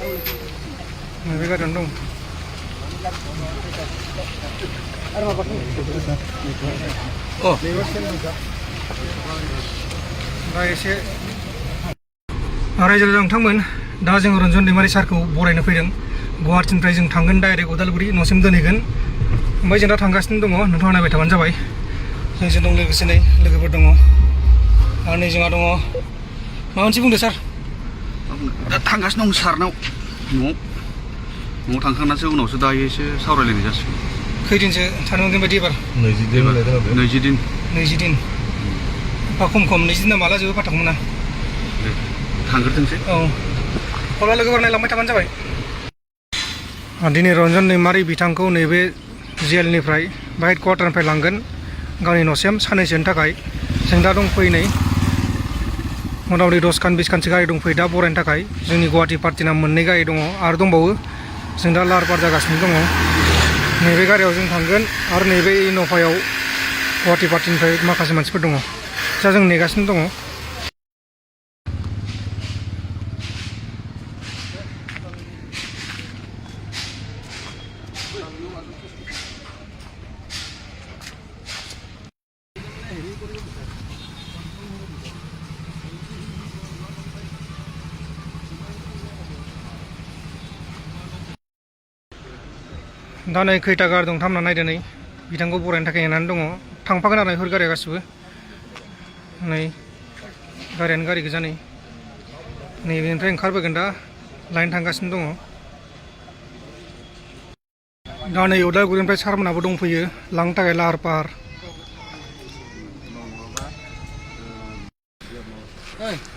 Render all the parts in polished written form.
बे गारियावनो दं। दा एसे रायजो राजा नोंथांमोन, दा जों रन्जन दैमारि सारखौ बरायनो फैदों। गुवाहाटीनिफ्राय जों थांगोन डाइरेक्ट उदालगुरि न'सिम दोनहैगोन। ओमफ्राय जों दा थांगासिनो दङ, नोंथाङा नायबाय थाबानो जाबाय। जोंजों दं लोगोसे नै लोगोफोर दङ आरो नै जोंहा दङ। माबा मोनसे बुंदो सार। दा थांगासिनो दं सारनाव न'आव थांखांनासो उनावसो दायो एसे सावरायलायनाय जासिगोन। खैदिनसो थानो मोनगोन बायदि एबार? 20 दिन। 20 दिन। खम 20 दिना माला जोबो फाथाखौ मोना। थांग्रोथोंसै। औ, अब्ला लोगोफोर नायलांबाय थाबानो जाबाय। दिनै रन्जन दैमारि बिथांखौ नैबे जेलनिफ्राय बा हेड क्वार्टारनिफ्राय लांगोन गावनि न'सिम साननैसोनि थाखाय। जों दा दंफैयो नै मथा मथि 10 खान 20 खानसो गारि दंफैयो दा बरायनो थाखाय। जोंनि गुवाहाटी पार्टिना 2 गारि दङ आरो दंबावो। जों दा लाहार फाहार जागासिनो दङ। नैबे गारियाव जों थांगोन आरो नैबे इन'भायाव गुवाहाटी पार्टिनिफ्राय माखासे मानसिफोर दङ। दा जों नेगासिनो दङ। दा नै खैथा गारि दं थामना नायदो नै बिथांखौ बरायनो थाखाय नेनानै दङ। थांफागोन आरो बेफोर गारिया गासिबो। नै गारियानो गारि गोजा नै नैबेनिफ्राय ओंखारबोगोन दा लाइन थांगासिनो दङ। दा नै उदालगुरिनिफ्राय सारमोनाबो दंफैयो लांनो थाखाय लाहार फाहार।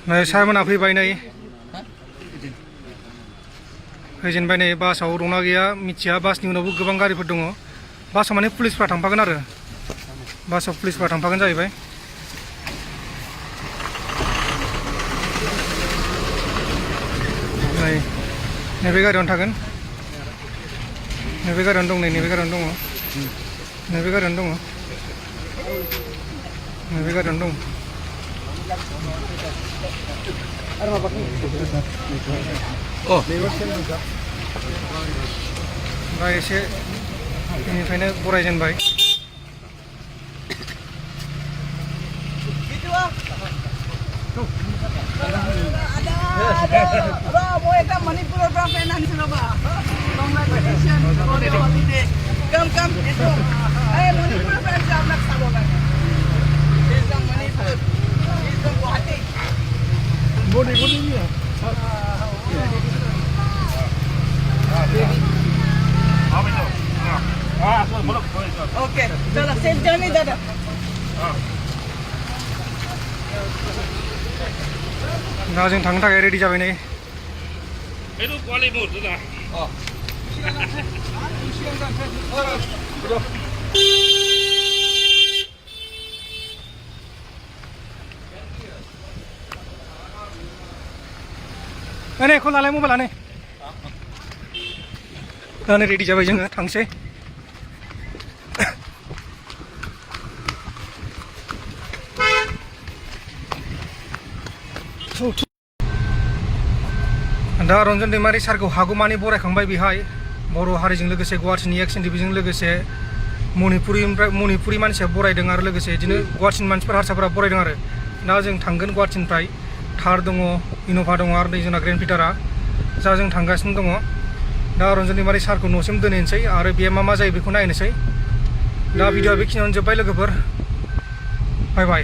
नै सारमोना फैबाय नै फैजेनबाय नै। बासाव दंना गैया मिथिया, बासनि उनावबो गोबां गारिफोर दङ। बासाव माने पुलिसफ्रा थांफागोन आरो बासाव पुलिसफ्रा थांफागोन जाहैबाय। नै नैबे गारियावनो थागोन। नैबे गारियावनो दं, नै नैबे गारियावनो दङ, नैबे गारियावनो दङ, नैबे गारियावनो दं। दा एसे बेनिफ्रायनो बरायजेनबाय। Okay, चलो safe journey दादा। दा जों थांनो थाखाय रेडि जाबाय नै। नै खौ लालाय मबाइला नै। दा नै रेडि जाबाय जोङो थांसै। दा रन्जन दैमारि सारखौ हागौमानि बरायखांबाय बेहाय बर' हारिजों लोगोसे गुवाहाटीनि एक्स एनडिपिजों लोगोसे मणिपुरि मानसिया बरायदों आरो लोगोसे बिदिनो गुवाहाटीनि मानसिफोर हारसाफोरा बरायदों आरो। दा जों थांगोन गुवाहाटीनिफ्राय थार दङ, इन'भा दङ आरो नै जोंना ग्रेन्ड फिटारा। जा जों थांगासिनो दङ। दा रन्जन दैमारि सारखौ न'सिम दोनहैनोसै आरो बे मा जायो बेखौ नायनोसै। दा भिडिअआ बेखिनियावनो जोब्बाय लोगोफोर। बाय बाय।